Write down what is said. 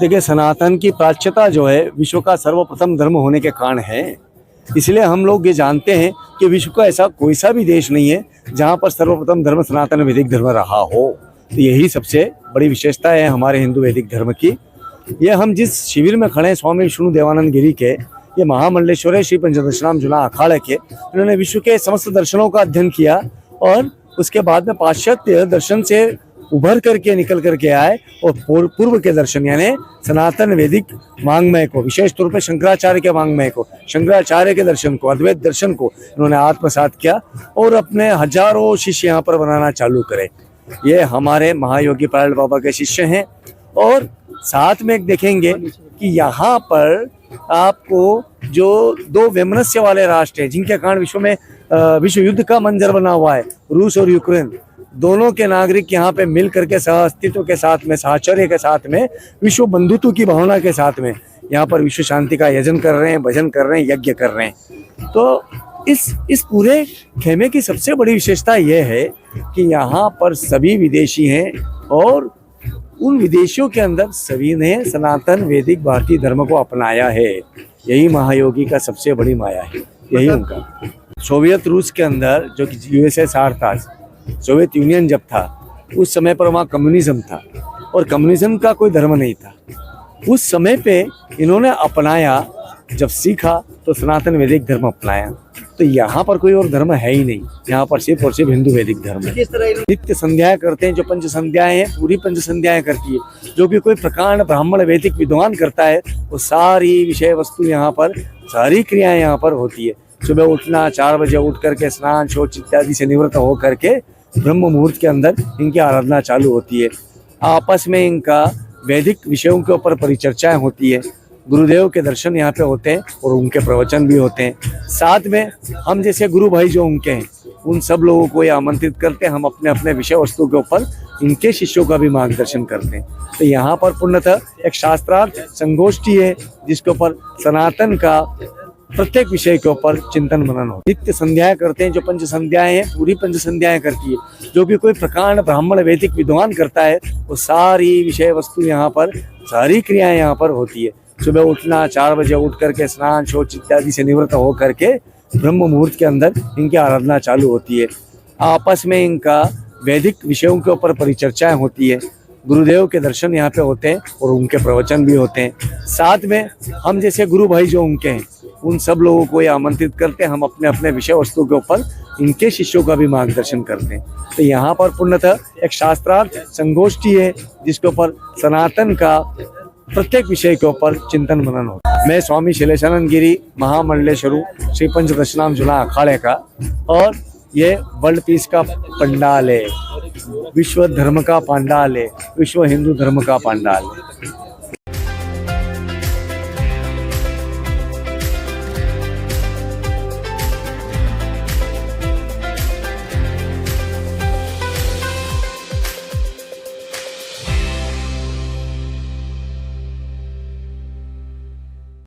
देखिए, सनातन की प्राच्यता जो है विश्व का सर्वप्रथम धर्म होने के कारण है। इसलिए हम लोग ये जानते हैं कि विश्व का ऐसा कोई सा भी देश नहीं है जहाँ पर सर्वप्रथम धर्म सनातन वैदिक धर्म रहा हो। तो यही सबसे बड़ी विशेषता है हमारे हिंदू वैदिक धर्म की। ये हम जिस शिविर में खड़े हैं स्वामी विष्णु देवानंद गिरी के, ये महामंडलेश्वर श्री पंचदशनाम जुना अखाड़े के, उन्होंने विश्व के समस्त दर्शनों का अध्ययन किया और उसके बाद में पाश्चात्य दर्शन से उभर करके निकल करके आए और पूर्व के दर्शन यानी सनातन वैदिक वांग्मय को, विशेष तौर पे शंकराचार्य के वांग्मय को, शंकराचार्य के दर्शन को, अद्वैत दर्शन को इन्होंने आत्मसात किया और अपने हजारों शिष्य यहाँ पर बनाना चालू करे। ये हमारे महायोगी पायल बाबा के शिष्य हैं। और साथ में देखेंगे कि यहाँ पर आपको जो दो वैमनस्य वाले राष्ट्र हैं जिनके कारण विश्व में विश्व युद्ध का मंजर बना हुआ है, रूस और यूक्रेन, दोनों के नागरिक यहाँ पे मिल करके सह अस्तित्व के साथ में, साहचर्य के साथ में, विश्व बंधुत्व की भावना के साथ में यहाँ पर विश्व शांति का यजन कर रहे हैं, भजन कर रहे हैं, यज्ञ कर रहे हैं। तो इस पूरे खेमे की सबसे बड़ी विशेषता यह है कि यहाँ पर सभी विदेशी हैं और उन विदेशियों के अंदर सभी ने सनातन वैदिक भारतीय धर्म को अपनाया है। यही महायोगी का सबसे बड़ी माया है, यही उनका। सोवियत रूस के अंदर जो कि यूएसएसआर था, सोवियत यूनियन जब था, उस समय पर वहाँ कम्युनिज्म था और कम्युनिज्म का कोई धर्म नहीं था। उस समय पे इन्होंने अपनाया, जब सीखा तो सनातन वैदिक धर्म अपनाया। तो यहाँ पर कोई और धर्म है ही नहीं, यहाँ पर सिर्फ और सिर्फ हिंदू वैदिक धर्म है। नित्य संध्याएं करते हैं, जो पंच संध्याएं हैं पूरी पंच संध्याएं करती है। जो भी कोई प्रकांड ब्राह्मण वैदिक विद्वान करता है वो सारी विषय वस्तु यहाँ पर, सारी क्रियाएं यहाँ पर होती है। सुबह उठना, 4 बजे उठ करके स्नान शौच इत्यादि से निवृत्त हो करके ब्रह्म मुहूर्त के अंदर इनकी आराधना चालू होती है। आपस में इनका वैदिक विषयों के ऊपर परिचर्चाएं होती है। गुरुदेव के दर्शन यहाँ पे होते हैं और उनके प्रवचन भी होते हैं। साथ में हम जैसे गुरु भाई जो उनके हैं, उन सब लोगों को ये आमंत्रित करते हैं। हम अपने अपने विषय वस्तु के ऊपर इनके शिष्यों का भी मार्गदर्शन करते हैं। तो यहाँ पर पूर्णतः एक शास्त्रार्थ संगोष्ठी है जिसके ऊपर सनातन का प्रत्येक विषय के ऊपर चिंतन मनन हो। नित्य संध्याएं करते हैं, जो पंच संध्याएं हैं पूरी पंच संध्याएं करती है। जो भी कोई प्रकांड ब्राह्मण वैदिक विद्वान करता है वो सारी विषय वस्तु यहाँ पर, सारी क्रियाएं यहाँ पर होती है। सुबह उठना, 4 बजे उठ करके स्नान शौच इत्यादि से निवृत्त हो करके ब्रह्म मुहूर्त के अंदर इनकी आराधना चालू होती है। आपस में इनका वैदिक विषयों के ऊपर परिचर्चाएं होती है। गुरुदेव के दर्शन यहाँ पे होते हैं और उनके प्रवचन भी होते हैं। साथ में हम जैसे गुरु भाई जो उनके हैं, उन सब लोगों को ये आमंत्रित करते हैं। हम अपने अपने विषय वस्तु के ऊपर इनके शिष्यों का भी मार्गदर्शन करते हैं। तो यहाँ पर पूर्णतः एक शास्त्रार्थ संगोष्ठी है जिसके ऊपर सनातन का प्रत्येक विषय के ऊपर चिंतन मनन हो। मैं स्वामी शैलेशानंद गिरी, महामंडलेश्वर श्री पंचदशनाम जुना अखाड़े का, और ये वर्ल्ड पीस का पंडाल है, विश्व धर्म का पंडाल है, विश्व हिंदू धर्म का पंडाल है।